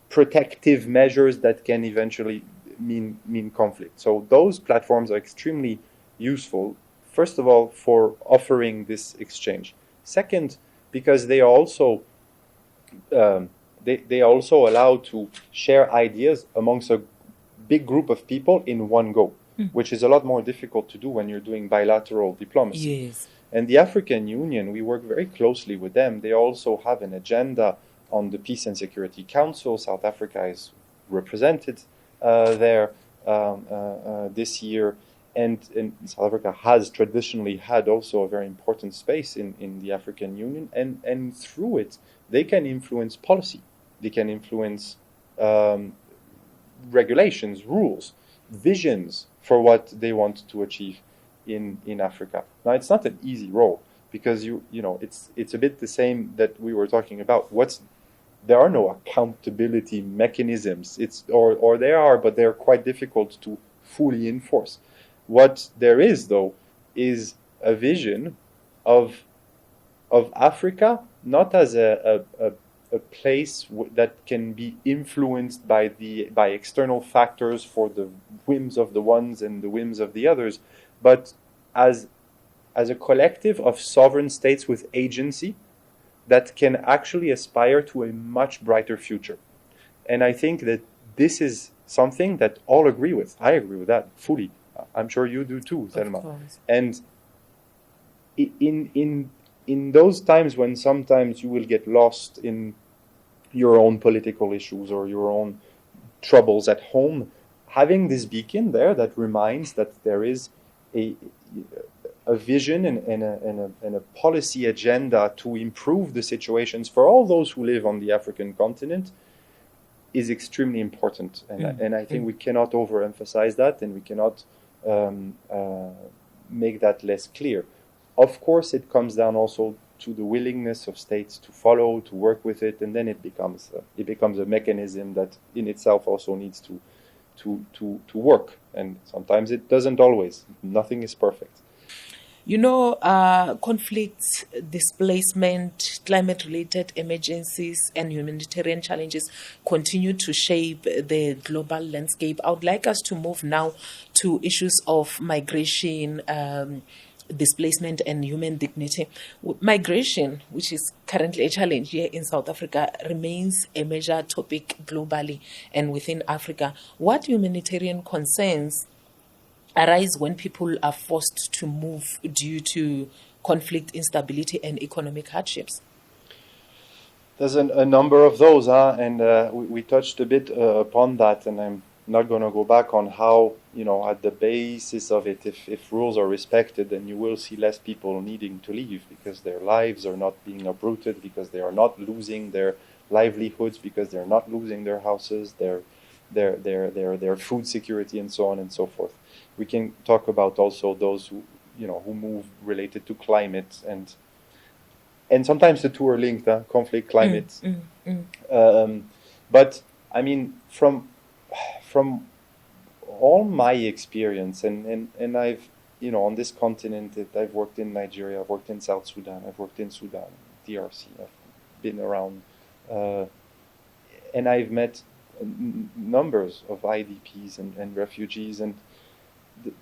protective measures that can eventually mean conflict. So those platforms are extremely useful, first of all, for offering this exchange. Second, because they are also they also allow to share ideas amongst a big group of people in one go, which is a lot more difficult to do when you're doing bilateral diplomacy. Yes. And the African Union, we work very closely with them. They also have an agenda on the Peace and Security Council. South Africa is represented there this year. And South Africa has traditionally had also a very important space in the African Union. And through it, they can influence policy. They can influence regulations, rules, visions for what they want to achieve in Africa. Now, it's not an easy role, because it's a bit the same that we were talking about. There are no accountability mechanisms. Or there are, but they're quite difficult to fully enforce. What there is, though, is a vision of Africa not as a place that can be influenced by external factors for the whims of the ones and the whims of the others, but as a collective of sovereign states with agency that can actually aspire to a much brighter future. And I think that this is something that all agree with. I agree with that fully. I'm sure you do too, Thelma. And in those times when sometimes you will get lost in your own political issues or your own troubles at home, having this beacon there that reminds that there is a vision and a policy agenda to improve the situations for all those who live on the African continent is extremely important. And I think we cannot overemphasize that, and we cannot make that less clear. Of course, it comes down also to the willingness of states to follow, to work with it, and then it becomes a mechanism that in itself also needs to work. And sometimes it doesn't always. Nothing is perfect. Conflicts, displacement, climate-related emergencies, and humanitarian challenges continue to shape the global landscape. I would like us to move now to issues of migration, displacement, and human dignity. Migration, which is currently a challenge here in South Africa, remains a major topic globally and within Africa. What humanitarian concerns arise when people are forced to move due to conflict, instability, and economic hardships? There's a number of those, and we touched a bit upon that, and I'm not going to go back on how, at the basis of it, if rules are respected, then you will see less people needing to leave because their lives are not being uprooted, because they are not losing their livelihoods, because they're not losing their houses, their food security, and so on and so forth. We can talk about also those who move related to climate, and sometimes the two are linked, conflict, climate. But I mean, from all my experience, and I've, on this continent, I've worked in Nigeria, I've worked in South Sudan, I've worked in Sudan, DRC, I've been around, and I've met numbers of IDPs and refugees, and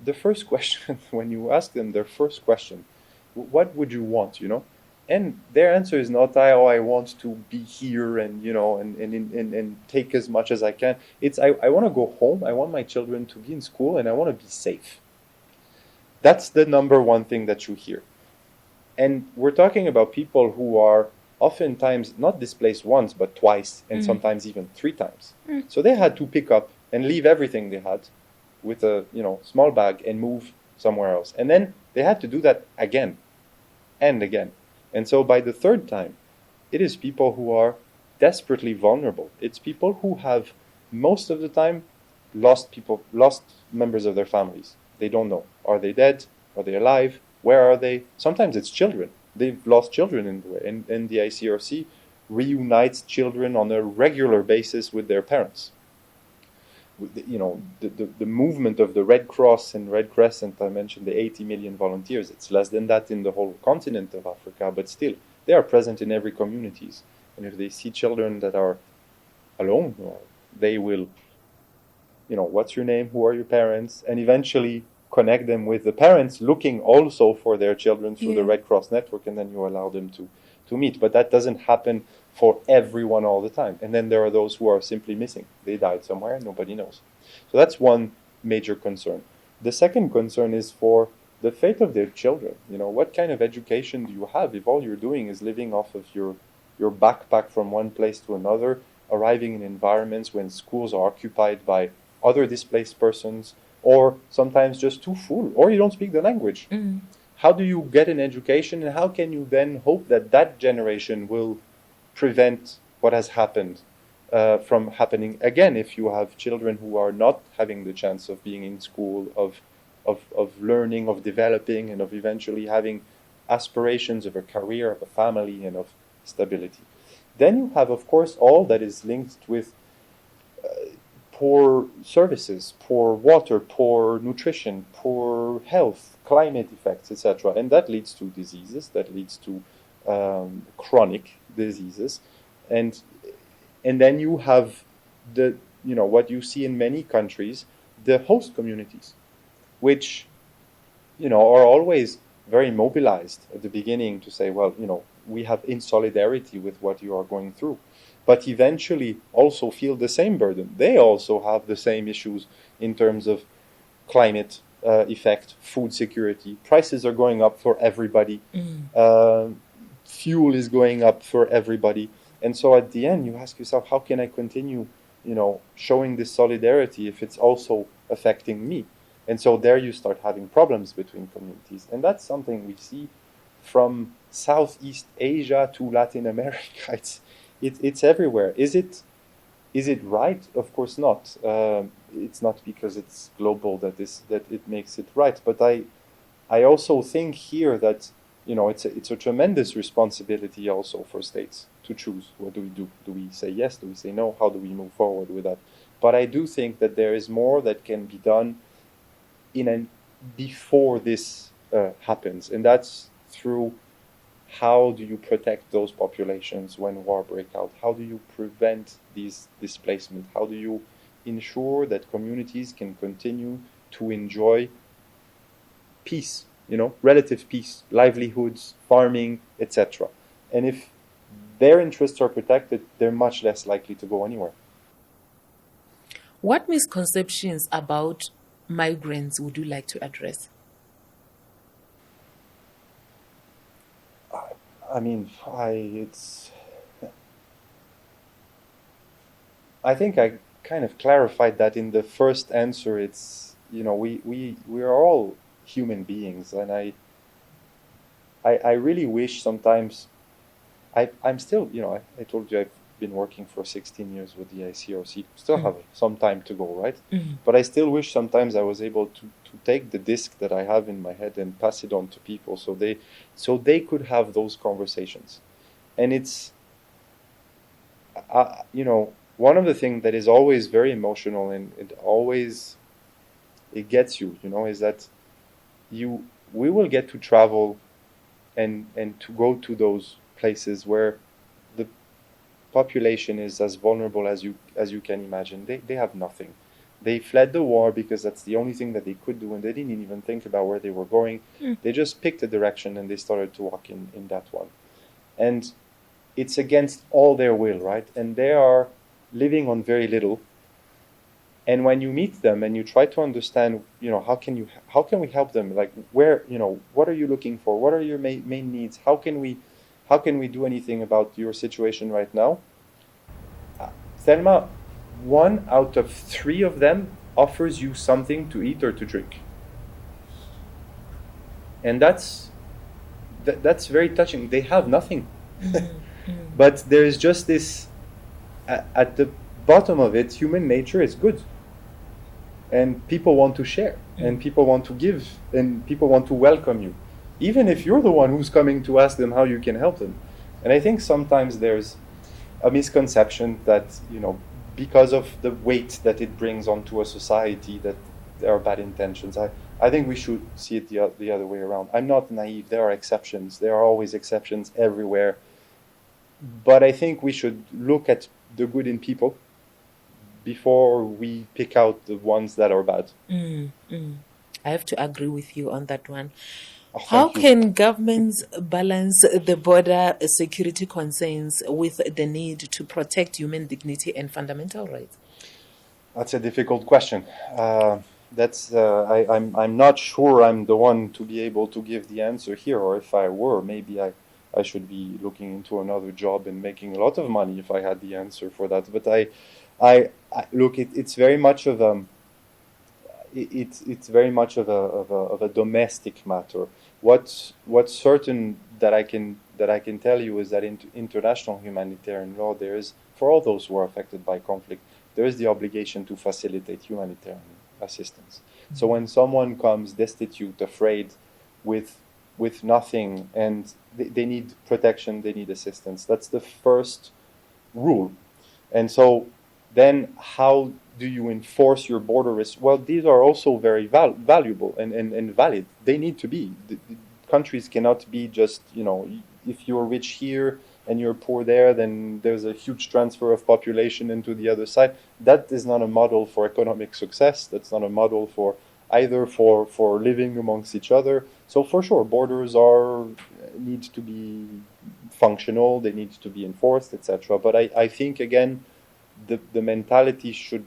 the first question, when you ask them their first question, what would you want, And their answer is not, I want to be here and, and take as much as I can. It's, I want to go home, I want my children to be in school, and I want to be safe. That's the number one thing that you hear. And we're talking about people who are oftentimes not displaced once, but twice, and sometimes even 3 times. So they had to pick up and leave everything they had with a, small bag and move somewhere else. And then they had to do that again and again. And so by the 3rd time, it is people who are desperately vulnerable. It's people who have, most of the time, lost members of their families. They don't know. Are they dead? Are they alive? Where are they? Sometimes it's children. They've lost children in the way. And the ICRC reunites children on a regular basis with their parents. The movement of the Red Cross and Red Crescent, I mentioned the 80 million volunteers. It's less than that in the whole continent of Africa, but still, they are present in every communities. And if they see children that are alone, they will, what's your name? Who are your parents? And eventually connect them with the parents looking also for their children through the Red Cross network, and then you allow them to meet. But that doesn't happen for everyone all the time. And then there are those who are simply missing. They died somewhere, nobody knows. So that's one major concern. The second concern is for the fate of their children. What kind of education do you have if all you're doing is living off of your backpack from one place to another, arriving in environments when schools are occupied by other displaced persons, or sometimes just too full, or you don't speak the language. How do you get an education, and how can you then hope that generation will prevent what has happened from happening again if you have children who are not having the chance of being in school, of learning, of developing, and of eventually having aspirations of a career, of a family, and of stability. Then you have, of course, all that is linked with poor services, poor water, poor nutrition, poor health, climate effects, etc. And that leads to diseases, that leads to chronic diseases. And then you have what you see in many countries, the host communities, which, are always very mobilized at the beginning to say, well, we have in solidarity with what you are going through, but eventually also feel the same burden. They also have the same issues in terms of climate effect, food security. Prices are going up for everybody. Fuel is going up for everybody. And so at the end, you ask yourself, how can I continue, showing this solidarity if it's also affecting me? And so there you start having problems between communities. And that's something we see from Southeast Asia to Latin America. It's everywhere. Is it right? Of course not. It's not because it's global that it makes it right. But I also think here that it's a tremendous responsibility also for states to choose. What do we do? Do we say yes? Do we say no? How do we move forward with that? But I do think that there is more that can be done before this happens, and that's through how do you protect those populations when war breaks out? How do you prevent these displacement? How do you ensure that communities can continue to enjoy peace, relative peace, livelihoods, farming, etc. And if their interests are protected, they're much less likely to go anywhere. What misconceptions about migrants would you like to address? I think I kind of clarified that in the first answer. It's, we are all human beings, and I really wish sometimes, I'm still, I told you I've been working for 16 years with the ICRC. Still have some time to go, right? Mm. But I still wish sometimes I was able to take the disc that I have in my head and pass it on to people so they could have those conversations. And it's, one of the things that is always very emotional and it gets you, is that we will get to travel and to go to those places where the population is as vulnerable as you can imagine. They have nothing. They fled the war because that's the only thing that they could do, and they didn't even think about where they were going. They just picked a direction and they started to walk in that one. And it's against all their will, right? And they are living on very little. And when you meet them and you try to understand, how can we help them? Like, where, what are you looking for? What are your main needs? How can we do anything about your situation right now? Thelma, 1 out of 3 of them offers you something to eat or to drink. And that's very touching. They have nothing. But there is just this, at the bottom of it, human nature is good. And people want to share, and people want to give, and people want to welcome you, even if you're the one who's coming to ask them how you can help them. And I think sometimes there's a misconception that, because of the weight that it brings onto a society, that there are bad intentions. I think we should see it the other way around. I'm not naive. There are exceptions. There are always exceptions everywhere. But I think we should look at the good in people before we pick out the ones that are bad. I have to agree with you on that one. Oh, How thank you. can governments balance the border security concerns with the need to protect human dignity and fundamental rights? That's a difficult question. I'm not sure I'm the one to be able to give the answer here, or if I were, maybe I should be looking into another job and making a lot of money if I had the answer for that. But I look, it's very much of it's very much of a domestic matter. What's certain that I can tell you is that in international humanitarian law, there is, for all those who are affected by conflict, there is the obligation to facilitate humanitarian assistance. So when someone comes destitute, afraid, with nothing, and they need protection, they need assistance, that's the first rule. And so then how do you enforce your border risks? Well, these are also very valuable and valid. They need to be. The countries cannot be just, if you're rich here and you're poor there, then there's a huge transfer of population into the other side. That is not a model for economic success. That's not a model for living amongst each other. So for sure, borders need to be functional, they need to be enforced, etc. But I think, again, the mentality should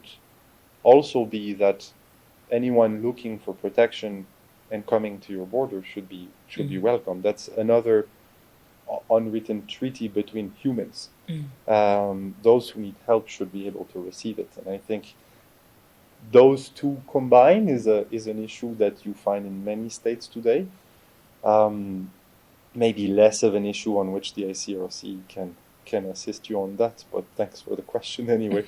also be that anyone looking for protection and coming to your border should be welcome. That's another unwritten treaty between humans. Those who need help should be able to receive it. And I think those two combined is an issue that you find in many states today. Maybe less of an issue on which the ICRC can assist you on that, but thanks for the question anyway.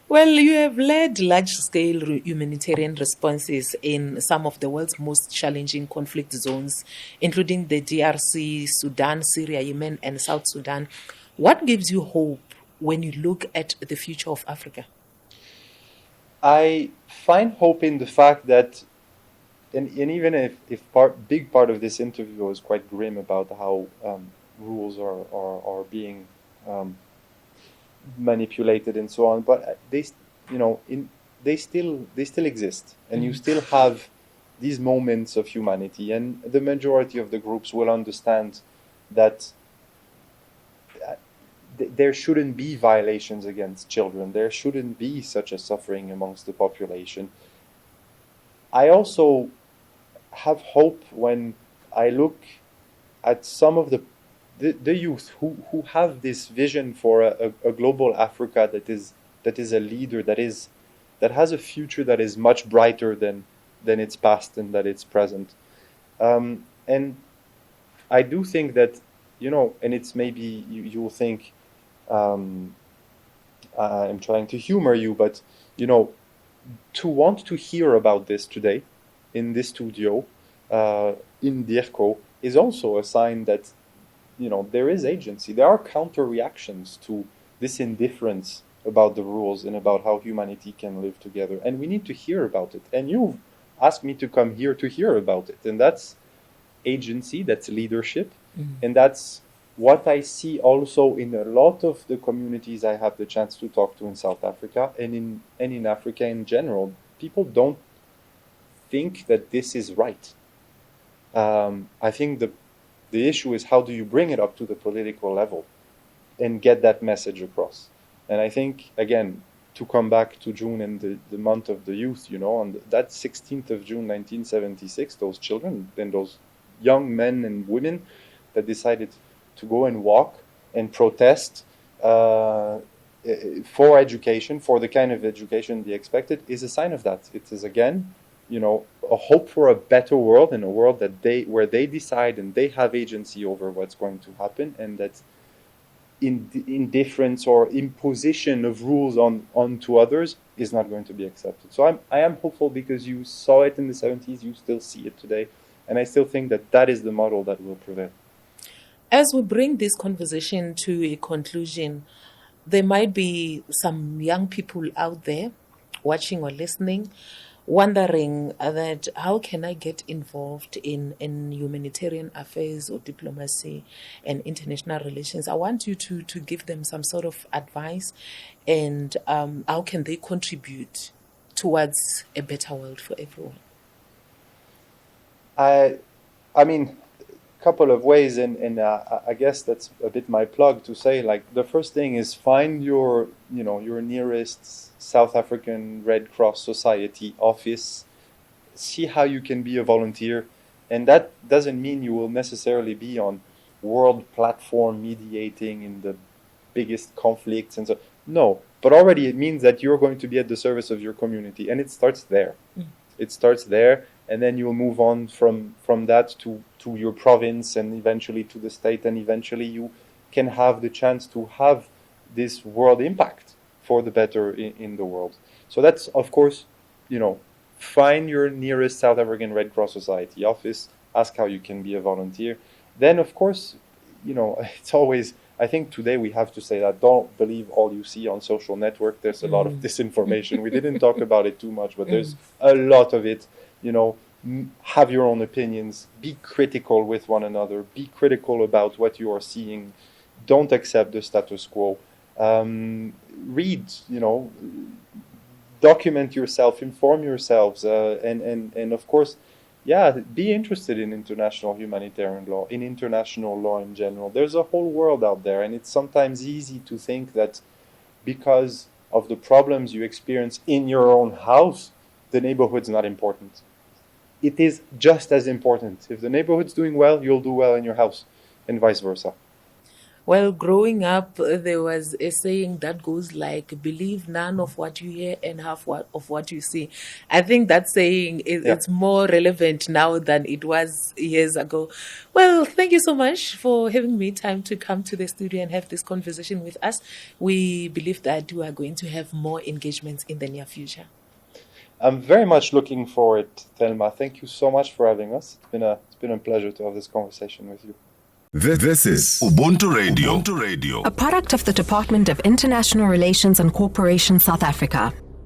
Well, you have led large-scale humanitarian responses in some of the world's most challenging conflict zones, including the DRC, Sudan, Syria, Yemen, and South Sudan. What gives you hope when you look at the future of Africa? I find hope in the fact that, and even if big part of this interview is quite grim about how rules are being manipulated and so on, but they still exist, and you still have these moments of humanity, and the majority of the groups will understand that there shouldn't be violations against children. There shouldn't be such a suffering amongst the population. I also have hope when I look at some of the youth who have this vision for a global Africa that is a leader, that has a future that is much brighter than its past and that its present. And I do think that and it's maybe you'll think I'm trying to humor you, but, to want to hear about this today in this studio, in DIRCO, is also a sign that, there is agency. There are counter reactions to this indifference about the rules and about how humanity can live together. And we need to hear about it. And you've asked me to come here to hear about it. And that's agency, that's leadership. Mm-hmm. And that's what I see also in a lot of the communities I have the chance to talk to in South Africa and in Africa in general. People don't think that this is right. I think the issue is, how do you bring it up to the political level and get that message across? And I think, again, to come back to June and the month of the youth, on that 16th of June 1976, those children and those young men and women that decided to go and walk and protest for education, for the kind of education they expected, is a sign of that. It is, again, a hope for a better world, and a world where they decide and they have agency over what's going to happen, and that indifference or imposition of rules onto others is not going to be accepted. So I am hopeful, because you saw it in the 70s, you still see it today, and I still think that is the model that will prevail. As we bring this conversation to a conclusion, there might be some young people out there watching or listening, wondering that how can I get involved in humanitarian affairs or diplomacy and international relations. I want you to give them some sort of advice, and how can they contribute towards a better world for everyone? I mean, a couple of ways, and I guess that's a bit my plug to say, like, the first thing is find your nearest South African Red Cross Society office. See how you can be a volunteer, and that doesn't mean you will necessarily be on world platform mediating in the biggest conflicts and so. No, but already it means that you're going to be at the service of your community, and it starts there. Mm. It starts there, and then you'll move on from that to your province, and eventually to the state, and eventually you can have the chance to have this world impact for the better in the world. So that's, of course, find your nearest South African Red Cross Society office, ask how you can be a volunteer. Then, of course, it's always, I think today we have to say that don't believe all you see on social network. There's a lot of disinformation. We didn't talk about it too much, but there's a lot of it. Have your own opinions, be critical with one another, be critical about what you are seeing, don't accept the status quo. Read, document yourself, inform yourselves, and of course, be interested in international humanitarian law, in international law in general. There's a whole world out there, and it's sometimes easy to think that because of the problems you experience in your own house, the neighborhood's not important. It is just as important. If the neighborhood's doing well, you'll do well in your house, and vice versa. Well, growing up, there was a saying that goes like, believe none of what you hear and half of what you see. I think that saying, it's more relevant now than it was years ago. Well, thank you so much for having me time to come to the studio and have this conversation with us. We believe that we are going to have more engagements in the near future. I'm very much looking forward, Thelma. Thank you so much for having us. It's been a pleasure to have this conversation with you. This is Ubuntu Radio. A product of the Department of International Relations and Cooperation, South Africa.